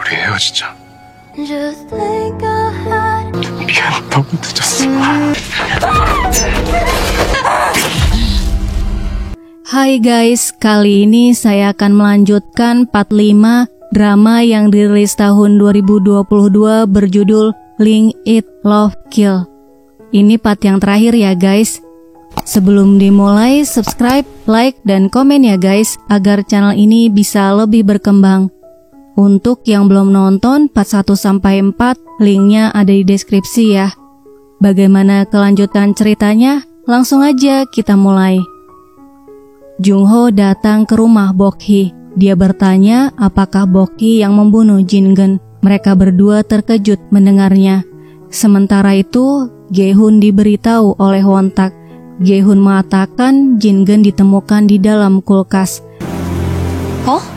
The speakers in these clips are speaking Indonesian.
우리 헤어지자. 미안, 너무 늦었어. Hai guys, kali ini saya akan melanjutkan part 5 drama yang dirilis tahun 2022 berjudul Link It Love Kill. Ini part yang terakhir ya guys. Sebelum dimulai, subscribe, like, dan komen ya guys, agar channel ini bisa lebih berkembang. Untuk yang belum nonton part 1-4, linknya ada di deskripsi ya. Bagaimana kelanjutan ceritanya? Langsung aja kita mulai. Jung-ho datang ke rumah Bok-hee. Dia bertanya apakah Bok-hee yang membunuh Jin-geun. Mereka berdua terkejut mendengarnya. Sementara itu, Ge-hun diberitahu oleh Won-tak. Ge-hun mengatakan Jin-geun ditemukan di dalam kulkas. Oh?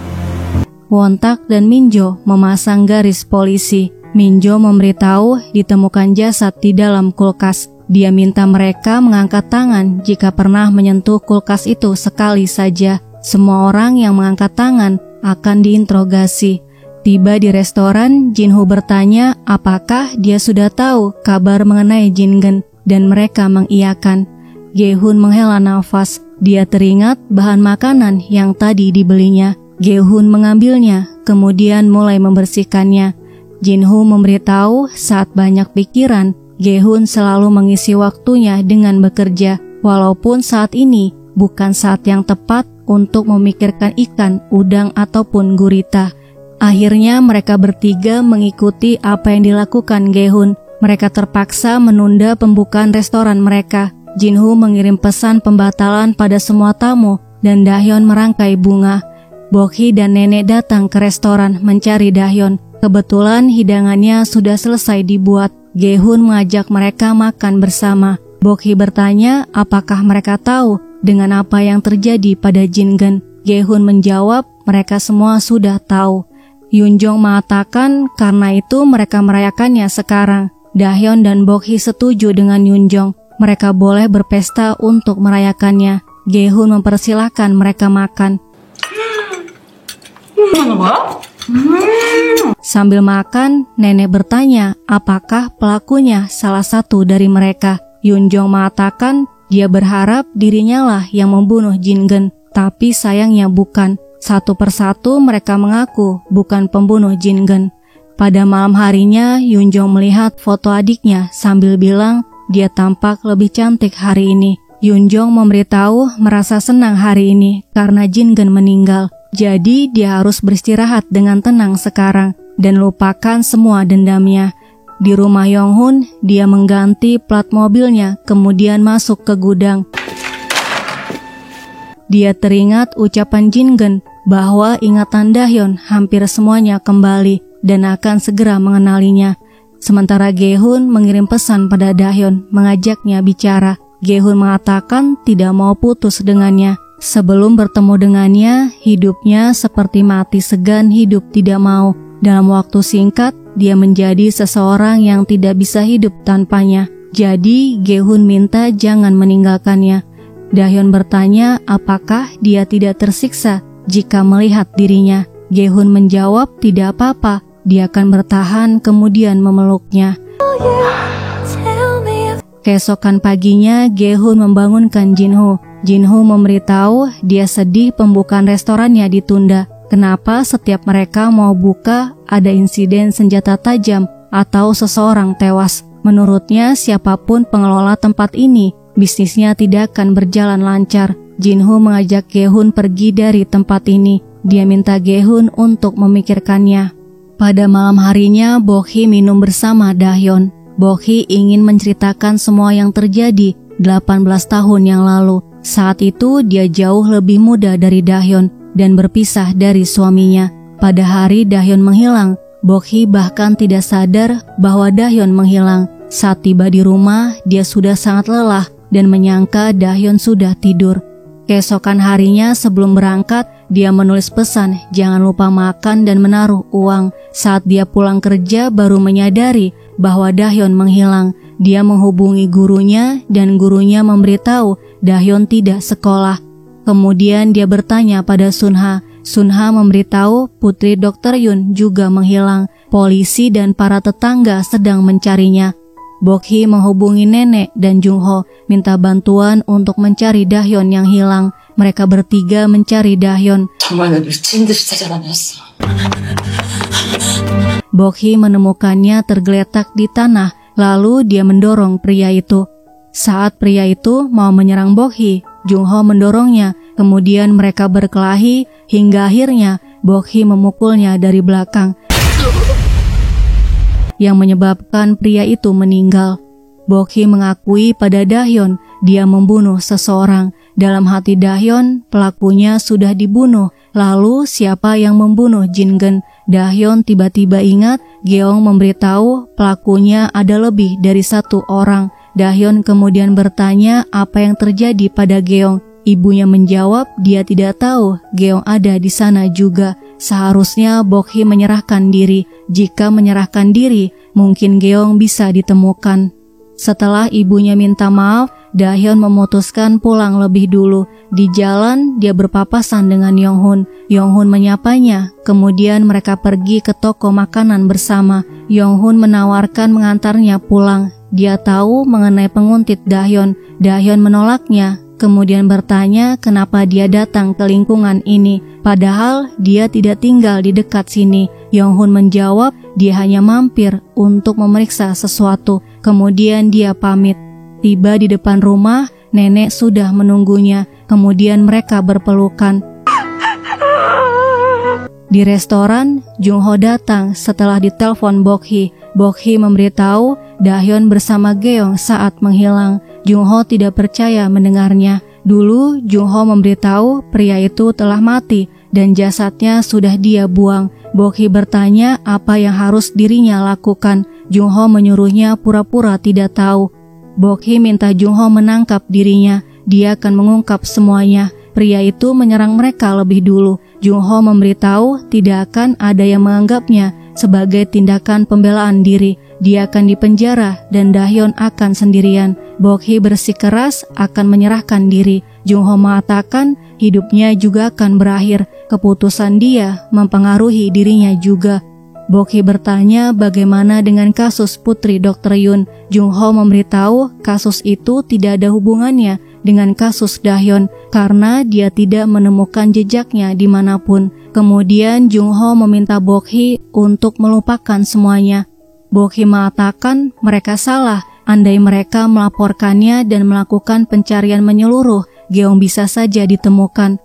Won-tak dan Min-jo memasang garis polisi. Min-jo memberitahu ditemukan jasad di dalam kulkas. Dia minta mereka mengangkat tangan jika pernah menyentuh kulkas itu sekali saja. Semua orang yang mengangkat tangan akan diinterogasi. Tiba di restoran, Jin-ho bertanya apakah dia sudah tahu kabar mengenai Jin-geun, dan mereka mengiyakan. Ge-hun menghela nafas. Dia teringat bahan makanan yang tadi dibelinya. Ge-hun mengambilnya, kemudian mulai membersihkannya. Jin-ho memberitahu saat banyak pikiran, Ge-hun selalu mengisi waktunya dengan bekerja, walaupun saat ini bukan saat yang tepat untuk memikirkan ikan, udang, ataupun gurita. Akhirnya mereka bertiga mengikuti apa yang dilakukan Ge-hun. Mereka terpaksa menunda pembukaan restoran mereka. Jin-ho mengirim pesan pembatalan pada semua tamu, dan Dahyeon merangkai bunga. Bok-hee dan nenek datang ke restoran mencari Dahyeon. Kebetulan hidangannya sudah selesai dibuat. Ge-hun mengajak mereka makan bersama. Bok-hee bertanya apakah mereka tahu dengan apa yang terjadi pada Jin-geun. Ge-hun menjawab mereka semua sudah tahu. Yoon-jong mengatakan karena itu mereka merayakannya sekarang. Dahyeon dan Bok-hee setuju dengan Yoon-jong. Mereka boleh berpesta untuk merayakannya. Ge-hun mempersilahkan mereka makan. Sambil makan, nenek bertanya apakah pelakunya salah satu dari mereka. Yoon-jong mengatakan dia berharap dirinya lah yang membunuh Jin-geun, tapi sayangnya bukan. Satu persatu mereka mengaku bukan pembunuh Jin-geun. Pada malam harinya, Yoon-jong melihat foto adiknya sambil bilang dia tampak lebih cantik hari ini. Yoon-jong memberitahu merasa senang hari ini karena Jin-geun meninggal. Jadi dia harus beristirahat dengan tenang sekarang dan lupakan semua dendamnya. Di rumah Yong-hun, dia mengganti plat mobilnya kemudian masuk ke gudang. Dia teringat ucapan Jin-geun bahwa ingatan Dahyeon hampir semuanya kembali dan akan segera mengenalinya. Sementara Ge-hun mengirim pesan pada Dahyeon mengajaknya bicara. Ge-hun mengatakan tidak mau putus dengannya. Sebelum bertemu dengannya, hidupnya seperti mati segan hidup tidak mau. Dalam waktu singkat, dia menjadi seseorang yang tidak bisa hidup tanpanya. Jadi, Ge-hun minta jangan meninggalkannya. Dahyeon bertanya apakah dia tidak tersiksa jika melihat dirinya. Ge-hun menjawab tidak apa-apa, dia akan bertahan kemudian memeluknya. Keesokan paginya, Ge-hun membangunkan Jin-ho. Jin-ho memberitahu dia sedih pembukaan restorannya ditunda. Kenapa setiap mereka mau buka ada insiden senjata tajam atau seseorang tewas. Menurutnya siapapun pengelola tempat ini, bisnisnya tidak akan berjalan lancar. Jin-ho mengajak Ge-hun pergi dari tempat ini. Dia minta Ge-hun untuk memikirkannya. Pada malam harinya, Bok-hee minum bersama Dahyeon. Bok-hee ingin menceritakan semua yang terjadi 18 tahun yang lalu. Saat itu dia jauh lebih muda dari Dahyeon dan berpisah dari suaminya. Pada hari Dahyeon menghilang, Bok-hee bahkan tidak sadar bahwa Dahyeon menghilang. Saat tiba di rumah, dia sudah sangat lelah dan menyangka Dahyeon sudah tidur. Keesokan harinya sebelum berangkat, dia menulis pesan jangan lupa makan dan menaruh uang. Saat dia pulang kerja baru menyadari bahwa Dahyeon menghilang. Dia menghubungi gurunya dan gurunya memberitahu Dahyeon tidak sekolah. Kemudian dia bertanya pada Sunha, Sunha memberitahu putri Dr. Yun juga menghilang. Polisi dan para tetangga sedang mencarinya. Bokhi menghubungi nenek dan Jungho, minta bantuan untuk mencari Dahyeon yang hilang. Mereka bertiga mencari Dahyeon. Bokhi menemukannya tergeletak di tanah, lalu dia mendorong pria itu. Saat pria itu mau menyerang Bokhi, Jungho mendorongnya. Kemudian mereka berkelahi hingga akhirnya Bokhi memukulnya dari belakang yang menyebabkan pria itu meninggal. Bokhi mengakui pada Dahyeon dia membunuh seseorang. Dalam hati Dahyeon, pelakunya sudah dibunuh. Lalu siapa yang membunuh Jin-geun? Dahyeon tiba-tiba ingat Geong memberitahu pelakunya ada lebih dari satu orang. Dahyeon kemudian bertanya apa yang terjadi pada Geong. Ibunya menjawab dia tidak tahu Geong ada di sana juga. Seharusnya Bokhi menyerahkan diri. Jika menyerahkan diri, mungkin Geong bisa ditemukan. Setelah ibunya minta maaf, Dahyeon memutuskan pulang lebih dulu. Di jalan, dia berpapasan dengan Yonghun. Yonghun menyapanya, kemudian mereka pergi ke toko makanan bersama. Yonghun menawarkan mengantarnya pulang. Dia tahu mengenai penguntit Dahyeon. Dahyeon menolaknya, kemudian bertanya kenapa dia datang ke lingkungan ini. Padahal dia tidak tinggal di dekat sini. Yonghun menjawab dia hanya mampir untuk memeriksa sesuatu. Kemudian dia pamit. Tiba di depan rumah, nenek sudah menunggunya. Kemudian mereka berpelukan. Di restoran, Jungho datang setelah ditelepon Bokhi. Bokhi memberitahu Dahyeon bersama Geong saat menghilang. Jungho tidak percaya mendengarnya. Dulu Jungho memberitahu pria itu telah mati dan jasadnya sudah dia buang. Bokhi bertanya apa yang harus dirinya lakukan. Jungho menyuruhnya pura-pura tidak tahu. Bokhi minta Jungho menangkap dirinya. Dia akan mengungkap semuanya. Pria itu menyerang mereka lebih dulu. Jungho memberitahu tidak akan ada yang menganggapnya sebagai tindakan pembelaan diri. Dia akan dipenjara dan Dahyeon akan sendirian. Bokhi bersikeras akan menyerahkan diri. Jungho mengatakan hidupnya juga akan berakhir. Keputusan dia mempengaruhi dirinya juga. Bokhi bertanya bagaimana dengan kasus putri Dr. Yun. Jungho memberitahu kasus itu tidak ada hubungannya dengan kasus Dahyeon karena dia tidak menemukan jejaknya dimanapun. Kemudian Jungho meminta Bokhi untuk melupakan semuanya. Bokhi mengatakan mereka salah. Andai mereka melaporkannya dan melakukan pencarian menyeluruh, Geong bisa saja ditemukan.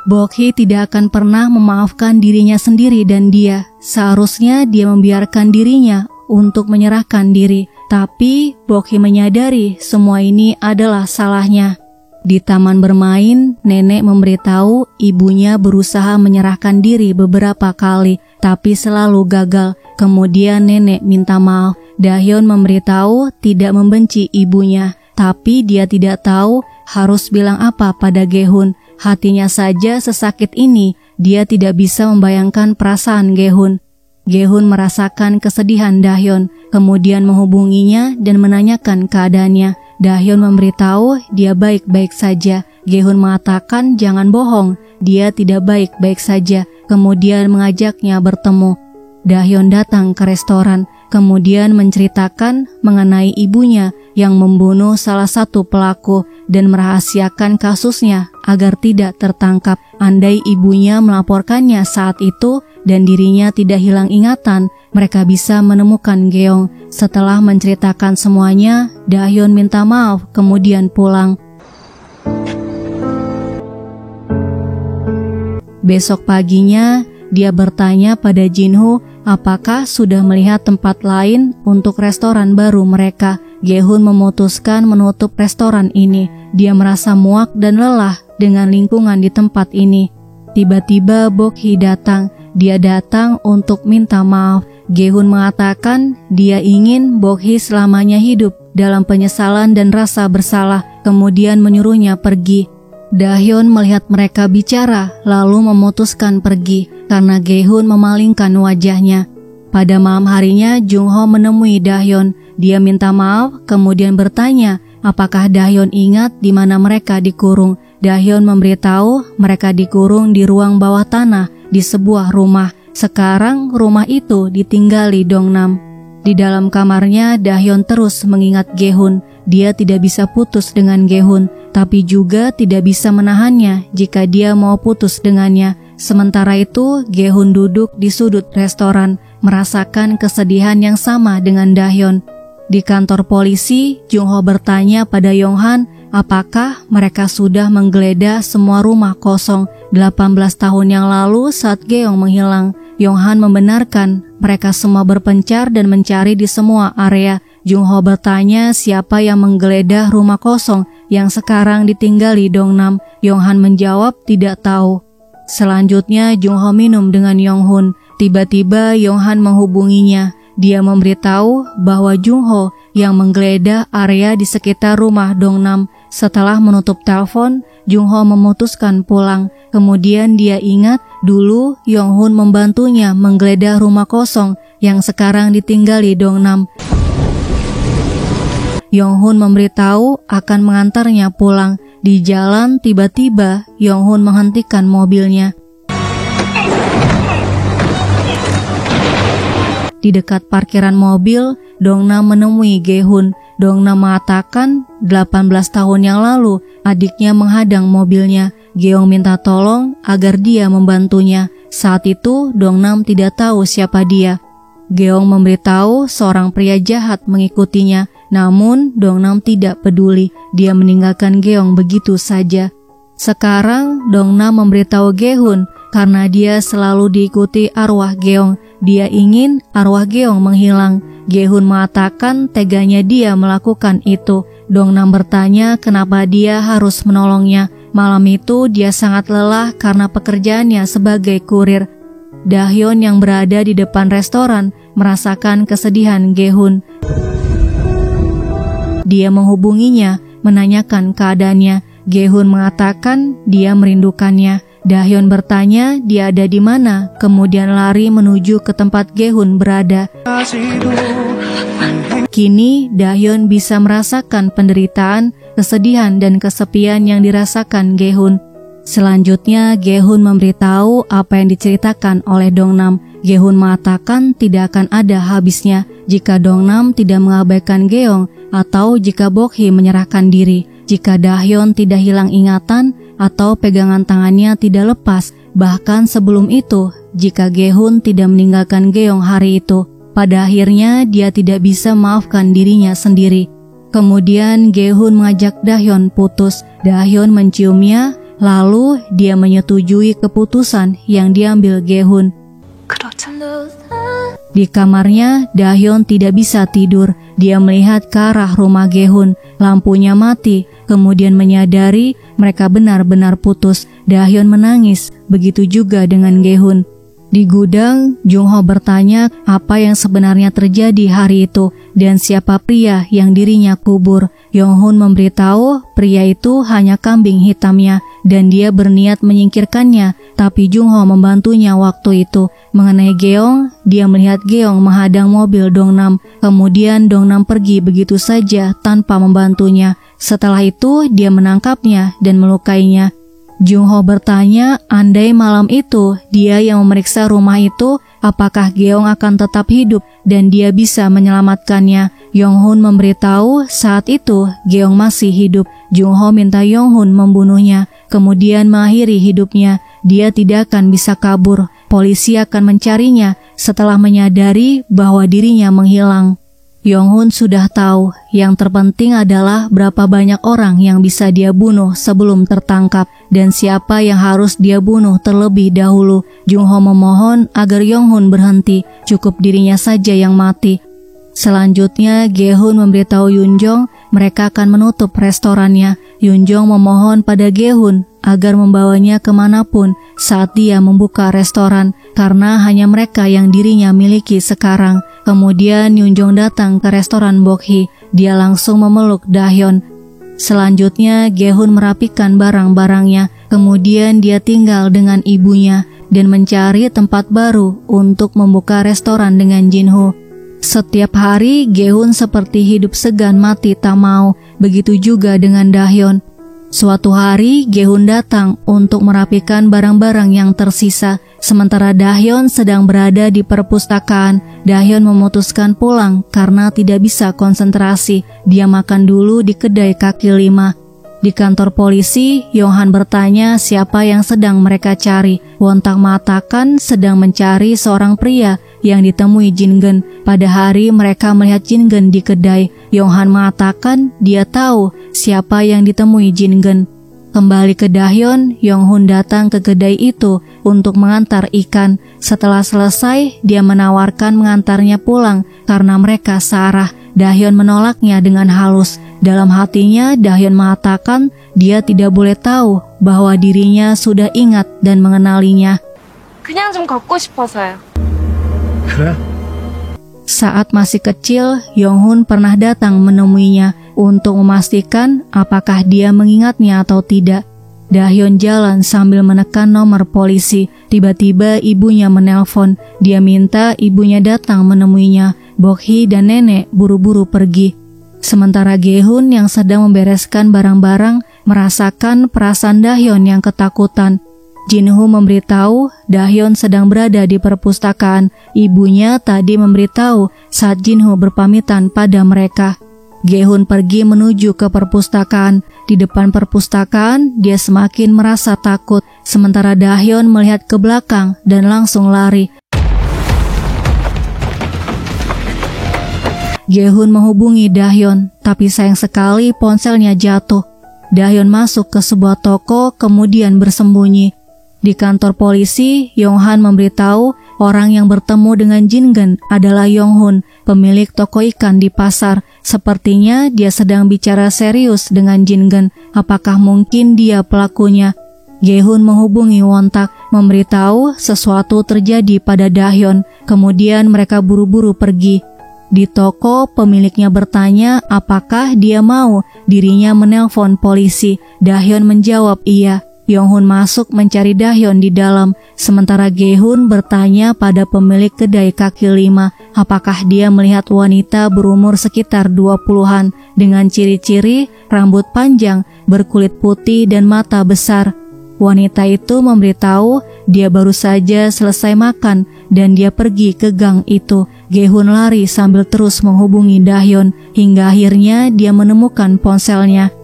Bokhi tidak akan pernah memaafkan dirinya sendiri dan dia. Seharusnya dia membiarkan dirinya untuk menyerahkan diri. Tapi Bokhi menyadari semua ini adalah salahnya. Di taman bermain, nenek memberitahu ibunya berusaha menyerahkan diri beberapa kali, tapi selalu gagal. Kemudian nenek minta maaf. Dahyeon memberitahu tidak membenci ibunya, tapi dia tidak tahu harus bilang apa pada Gehun. Hatinya saja sesakit ini, dia tidak bisa membayangkan perasaan Gehun. Gehun merasakan kesedihan Dahyeon, kemudian menghubunginya dan menanyakan keadaannya. Dahyeon memberitahu dia baik-baik saja. Gehun mengatakan jangan bohong, dia tidak baik-baik saja. Kemudian mengajaknya bertemu. Dahyeon datang ke restoran, kemudian menceritakan mengenai ibunya yang membunuh salah satu pelaku dan merahasiakan kasusnya agar tidak tertangkap. Andai ibunya melaporkannya saat itu dan dirinya tidak hilang ingatan, mereka bisa menemukan Geong. Setelah menceritakan semuanya, Dahyeon minta maaf kemudian pulang. Besok paginya, dia bertanya pada Jinho apakah sudah melihat tempat lain untuk restoran baru mereka. Gehun memutuskan menutup restoran ini. Dia merasa muak dan lelah dengan lingkungan di tempat ini. Tiba-tiba Bokhi datang. Dia datang untuk minta maaf. Gehun mengatakan dia ingin Bokhi selamanya hidup dalam penyesalan dan rasa bersalah, kemudian menyuruhnya pergi. Dahyeon melihat mereka bicara, lalu memutuskan pergi karena Gehun memalingkan wajahnya. Pada malam harinya, Jungho menemui Dahyeon. Dia minta maaf, kemudian bertanya apakah Dahyun ingat di mana mereka dikurung. Dahyun memberitahu mereka dikurung di ruang bawah tanah di sebuah rumah. Sekarang rumah itu ditinggali Dongnam. Di dalam kamarnya, Dahyun terus mengingat Gehun. Dia tidak bisa putus dengan Gehun, tapi juga tidak bisa menahannya jika dia mau putus dengannya. Sementara itu, Gehun duduk di sudut restoran, merasakan kesedihan yang sama dengan Dahyun. Di kantor polisi, Jungho bertanya pada Yonghan apakah mereka sudah menggeledah semua rumah kosong 18 tahun yang lalu saat Geong menghilang. Yonghan membenarkan mereka semua berpencar dan mencari di semua area. Jungho bertanya siapa yang menggeledah rumah kosong yang sekarang ditinggali Dongnam. Yonghan menjawab tidak tahu. Selanjutnya Jungho minum dengan Yonghun. Tiba-tiba Yonghan menghubunginya. Dia memberitahu bahwa Jungho yang menggeledah area di sekitar rumah Dongnam. Setelah menutup telepon, Jungho memutuskan pulang. Kemudian dia ingat dulu Yonghun membantunya menggeledah rumah kosong yang sekarang ditinggali Dongnam. Yonghun memberitahu akan mengantarnya pulang. Di jalan tiba-tiba Yonghun menghentikan mobilnya. Di dekat parkiran mobil, Dongnam menemui Gehun. Dongnam mengatakan 18 tahun yang lalu adiknya menghadang mobilnya. Geong minta tolong agar dia membantunya. Saat itu Dongnam tidak tahu siapa dia. Geong memberitahu seorang pria jahat mengikutinya. Namun Dongnam tidak peduli. Dia meninggalkan Geong begitu saja. Sekarang Dongnam memberitahu Gehun karena dia selalu diikuti arwah Geong. Dia ingin arwah Geong menghilang. Gehun mengatakan teganya dia melakukan itu. Dongnam bertanya kenapa dia harus menolongnya. Malam itu dia sangat lelah karena pekerjaannya sebagai kurir. Dahyun yang berada di depan restoran merasakan kesedihan Gehun. Dia menghubunginya, menanyakan keadaannya. Gehun mengatakan dia merindukannya. Dahyun bertanya dia ada di mana, kemudian lari menuju ke tempat Gehun berada. Kini Dahyun bisa merasakan penderitaan, kesedihan dan kesepian yang dirasakan Gehun. Selanjutnya Gehun memberitahu apa yang diceritakan oleh Dongnam. Gehun mengatakan tidak akan ada habisnya jika Dongnam tidak mengabaikan Geong atau jika Bokhi menyerahkan diri. Jika Dahyun tidak hilang ingatan atau pegangan tangannya tidak lepas, bahkan sebelum itu, jika Gehun tidak meninggalkan Geong hari itu, pada akhirnya dia tidak bisa memaafkan dirinya sendiri. Kemudian Gehun mengajak Dahyun putus. Dahyun menciumnya, lalu dia menyetujui keputusan yang diambil Gehun. Di kamarnya, Dahyun tidak bisa tidur. Dia melihat ke arah rumah Gehun. Lampunya mati. Kemudian menyadari mereka benar-benar putus. Dahyun menangis. Begitu juga dengan Gehun. Di gudang, Jungho bertanya apa yang sebenarnya terjadi hari itu dan siapa pria yang dirinya kubur. Yonghun memberitahu pria itu hanya kambing hitamnya dan dia berniat menyingkirkannya, tapi Jungho membantunya waktu itu. Mengenai Geong, dia melihat Geong menghadang mobil Dongnam. Kemudian Dongnam pergi begitu saja tanpa membantunya. Setelah itu dia menangkapnya dan melukainya. Jungho bertanya, andai malam itu dia yang memeriksa rumah itu, apakah Geong akan tetap hidup dan dia bisa menyelamatkannya? Yonghun memberitahu saat itu Geong masih hidup. Jungho minta Yonghun membunuhnya, kemudian mengakhiri hidupnya. Dia tidak akan bisa kabur. Polisi akan mencarinya setelah menyadari bahwa dirinya menghilang. Yonghun sudah tahu, yang terpenting adalah berapa banyak orang yang bisa dia bunuh sebelum tertangkap dan siapa yang harus dia bunuh terlebih dahulu. Jungho memohon agar Yonghun berhenti, cukup dirinya saja yang mati. Selanjutnya, Gehun memberitahu Yunjong mereka akan menutup restorannya. Yunjong memohon pada Gehun agar membawanya kemanapun saat dia membuka restoran, karena hanya mereka yang dirinya miliki sekarang. Kemudian Yunjong datang ke restoran Bokhi. Dia langsung memeluk Dahyun. Selanjutnya Gehun merapikan barang-barangnya. Kemudian dia tinggal dengan ibunya dan mencari tempat baru untuk membuka restoran dengan Jinho. Setiap hari Gehun seperti hidup segan mati tak mau, begitu juga dengan Dahyeon. Suatu hari Gehun datang untuk merapikan barang-barang yang tersisa. Sementara Dahyeon sedang berada di perpustakaan, Dahyeon memutuskan pulang karena tidak bisa konsentrasi. Dia makan dulu di kedai kaki lima. Di kantor polisi, Yonghan bertanya siapa yang sedang mereka cari. Wontak mengatakan sedang mencari seorang pria yang ditemui Jin-geun. Pada hari mereka melihat Jin-geun di kedai, Yonghan mengatakan dia tahu siapa yang ditemui Jin-geun. Kembali ke Dahyeon, Yonghun datang ke kedai itu untuk mengantar ikan. Setelah selesai, dia menawarkan mengantarnya pulang karena mereka searah. Dahyeon menolaknya dengan halus. Dalam hatinya, Dahyeon mengatakan dia tidak boleh tahu bahwa dirinya sudah ingat dan mengenalinya. 그냥 좀 걷고 싶어서요. 그래? Saat masih kecil, Yonghun pernah datang menemuinya untuk memastikan apakah dia mengingatnya atau tidak. Dahyeon jalan sambil menekan nomor polisi. Tiba-tiba ibunya menelpon. Dia minta ibunya datang menemuinya. Bokhi dan nenek buru-buru pergi. Sementara Gehun yang sedang membereskan barang-barang merasakan perasaan Dahyeon yang ketakutan. Jinho memberitahu Dahyeon sedang berada di perpustakaan. Ibunya tadi memberitahu saat Jinho berpamitan pada mereka. Gehun pergi menuju ke perpustakaan. Di depan perpustakaan, dia semakin merasa takut. Sementara Dahyeon melihat ke belakang dan langsung lari. Gehun menghubungi Dahyeon, tapi sayang sekali ponselnya jatuh. Dahyeon masuk ke sebuah toko, kemudian bersembunyi. Di kantor polisi, Yonghan memberitahu orang yang bertemu dengan Jin-geun adalah Yonghun, pemilik toko ikan di pasar. Sepertinya dia sedang bicara serius dengan Jin-geun. Apakah mungkin dia pelakunya? Gehun menghubungi Wontak, memberitahu sesuatu terjadi pada Dahyeon. Kemudian mereka buru-buru pergi. Di toko, pemiliknya bertanya apakah dia mau dirinya menelpon polisi. Dahyeon menjawab iya. Yonghun masuk mencari Dahyeon di dalam, sementara Gehun bertanya pada pemilik kedai kaki lima apakah dia melihat wanita berumur sekitar 20-an dengan ciri-ciri rambut panjang, berkulit putih dan mata besar. Wanita itu memberitahu dia baru saja selesai makan dan dia pergi ke gang itu. Gehun lari sambil terus menghubungi Dahyeon hingga akhirnya dia menemukan ponselnya.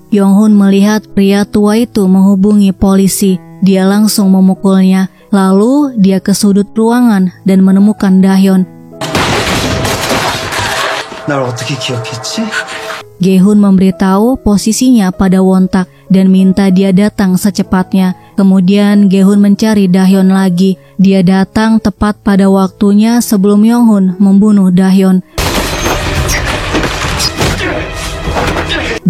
Yonghun melihat pria tua itu menghubungi polisi. Dia langsung memukulnya. Lalu dia ke sudut ruangan dan menemukan Dahyeon. 날 어떻게 기억했지? Gehun memberitahu posisinya pada Wontak dan minta dia datang secepatnya. Kemudian Gehun mencari Dahyeon lagi. Dia datang tepat pada waktunya sebelum Yonghun membunuh Dahyeon.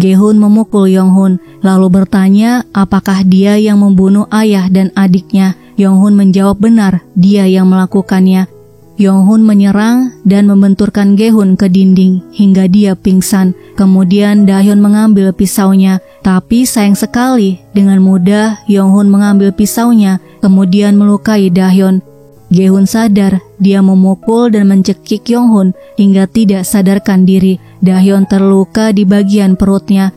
Gehun memukul Yonghun, lalu bertanya apakah dia yang membunuh ayah dan adiknya. Yonghun menjawab benar, dia yang melakukannya. Yonghun menyerang dan membenturkan Gehun ke dinding hingga dia pingsan. Kemudian Dahyeon mengambil pisaunya, tapi sayang sekali dengan mudah Yonghun mengambil pisaunya kemudian melukai Dahyeon. Gehun sadar, dia memukul dan mencekik Yonghun hingga tidak sadarkan diri. Dahyeon terluka di bagian perutnya.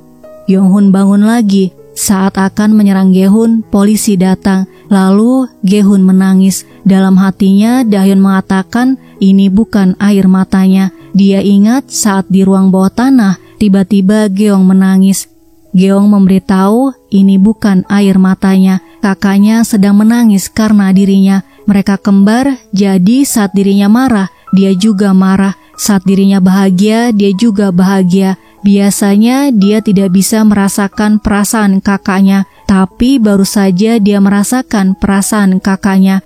Yonghun bangun lagi. Saat akan menyerang Gehun, polisi datang. Lalu Gehun menangis. Dalam hatinya Dahyeon mengatakan ini bukan air matanya. Dia ingat saat di ruang bawah tanah, tiba-tiba Geong menangis. Geong memberitahu ini bukan air matanya. Kakaknya sedang menangis karena dirinya. Mereka kembar, jadi saat dirinya marah, dia juga marah. Saat dirinya bahagia, dia juga bahagia. Biasanya dia tidak bisa merasakan perasaan kakaknya, tapi baru saja dia merasakan perasaan kakaknya.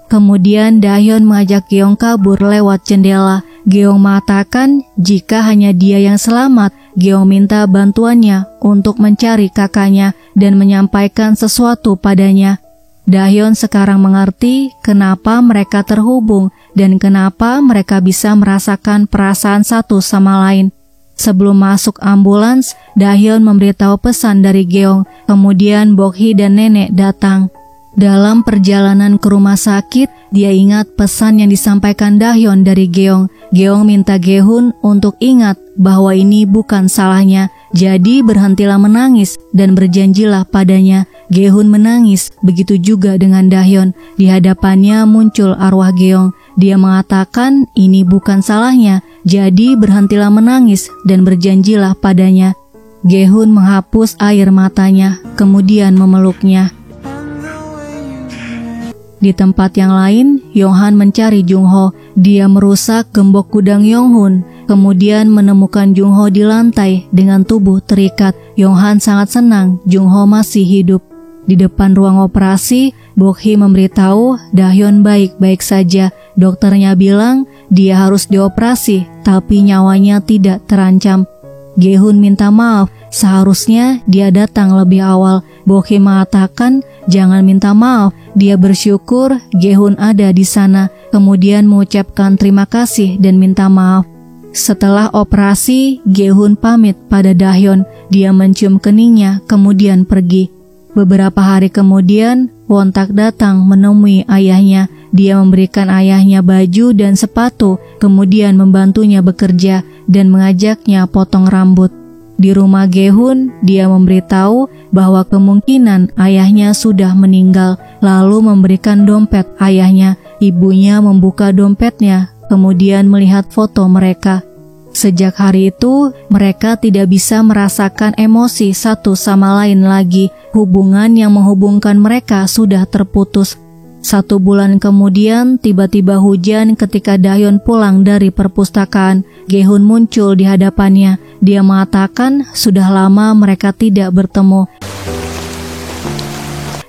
Kemudian Dahyeon mengajak Geong kabur lewat jendela. Geong mengatakan jika hanya dia yang selamat. Geong minta bantuannya untuk mencari kakaknya dan menyampaikan sesuatu padanya. Dahyeon sekarang mengerti kenapa mereka terhubung dan kenapa mereka bisa merasakan perasaan satu sama lain. Sebelum masuk ambulans, Dahyeon memberitahu pesan dari Geong. Kemudian Bokhi dan nenek datang. Dalam perjalanan ke rumah sakit, dia ingat pesan yang disampaikan Dahyeon dari Geong. Geong minta Gehun untuk ingat bahwa ini bukan salahnya. Jadi berhentilah menangis dan berjanjilah padanya. Gehun menangis, begitu juga dengan Dahyeon. Di hadapannya muncul arwah Geong. Dia mengatakan ini bukan salahnya, jadi berhentilah menangis dan berjanjilah padanya. Gehun menghapus air matanya, kemudian memeluknya. Di tempat yang lain, Yonghan mencari Jungho. Dia merusak gembok gudang Yonghun, kemudian menemukan Jungho di lantai dengan tubuh terikat. Yonghan sangat senang Jungho masih hidup. Di depan ruang operasi, Bok-hee memberitahu Dahyeon baik-baik saja. Dokternya bilang dia harus dioperasi, tapi nyawanya tidak terancam. Gehun minta maaf, seharusnya dia datang lebih awal. Bok-hee mengatakan jangan minta maaf, dia bersyukur Gehun ada di sana, kemudian mengucapkan terima kasih dan minta maaf. Setelah operasi, Gehun pamit pada Dahyeon. Dia mencium keningnya, kemudian pergi. Beberapa hari kemudian, Won-tak datang menemui ayahnya. Dia memberikan ayahnya baju dan sepatu, kemudian membantunya bekerja dan mengajaknya potong rambut. Di rumah Gehun, dia memberitahu bahwa kemungkinan ayahnya sudah meninggal, lalu memberikan dompet ayahnya. Ibunya membuka dompetnya, kemudian melihat foto mereka. Sejak hari itu, mereka tidak bisa merasakan emosi satu sama lain lagi. Hubungan yang menghubungkan mereka sudah terputus. 1 bulan kemudian, tiba-tiba hujan ketika Dahyeon pulang dari perpustakaan. Gehun muncul di hadapannya. Dia mengatakan sudah lama mereka tidak bertemu.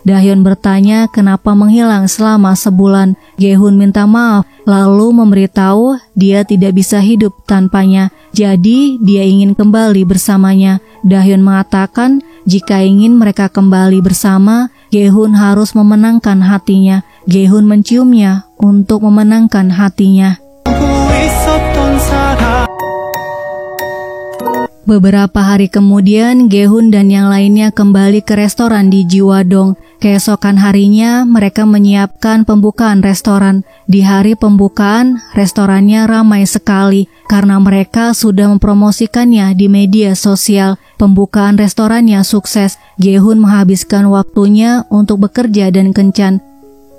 Dahyeon bertanya kenapa menghilang selama sebulan. Gehun minta maaf, lalu memberitahu dia tidak bisa hidup tanpanya. Jadi dia ingin kembali bersamanya. Dahyeon mengatakan jika ingin mereka kembali bersama, Gehun harus memenangkan hatinya. Gehun menciumnya untuk memenangkan hatinya. Beberapa hari kemudian, Gehun dan yang lainnya kembali ke restoran di Jiwadong. Keesokan harinya, mereka menyiapkan pembukaan restoran. Di hari pembukaan, restorannya ramai sekali karena mereka sudah mempromosikannya di media sosial. Pembukaan restorannya sukses. Gehun menghabiskan waktunya untuk bekerja dan kencan.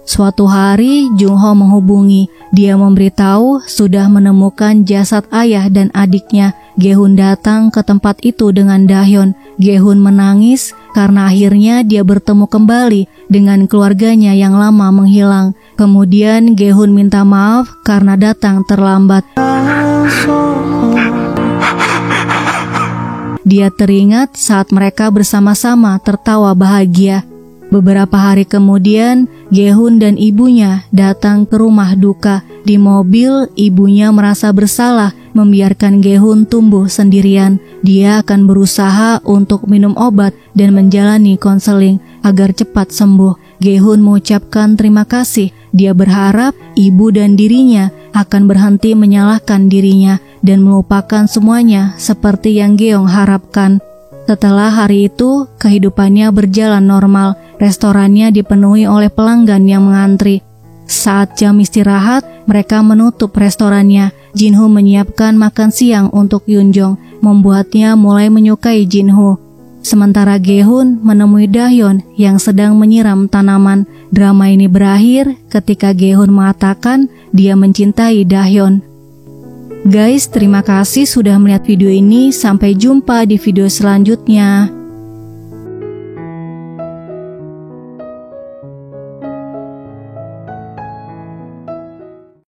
Suatu hari, Jungho menghubungi. Dia memberitahu sudah menemukan jasad ayah dan adiknya. Gehun datang ke tempat itu dengan Dahyeon. Gehun menangis karena akhirnya dia bertemu kembali dengan keluarganya yang lama menghilang. Kemudian Gehun minta maaf karena datang terlambat. Dia teringat saat mereka bersama-sama tertawa bahagia. Beberapa hari kemudian, Gehun dan ibunya datang ke rumah duka. Di mobil, ibunya merasa bersalah membiarkan Gehun tumbuh sendirian. Dia akan berusaha untuk minum obat dan menjalani konseling agar cepat sembuh. Gehun mengucapkan terima kasih. Dia berharap ibu dan dirinya akan berhenti menyalahkan dirinya dan melupakan semuanya seperti yang Geong harapkan. Setelah hari itu, kehidupannya berjalan normal. Restorannya dipenuhi oleh pelanggan yang mengantri. Saat jam istirahat, mereka menutup restorannya. Jinho menyiapkan makan siang untuk Yunjong, membuatnya mulai menyukai Jinho. Sementara Gehun menemui Dahyeon yang sedang menyiram tanaman. Drama ini berakhir ketika Gehun mengatakan dia mencintai Dahyeon. Guys, terima kasih sudah melihat video ini. Sampai jumpa di video selanjutnya.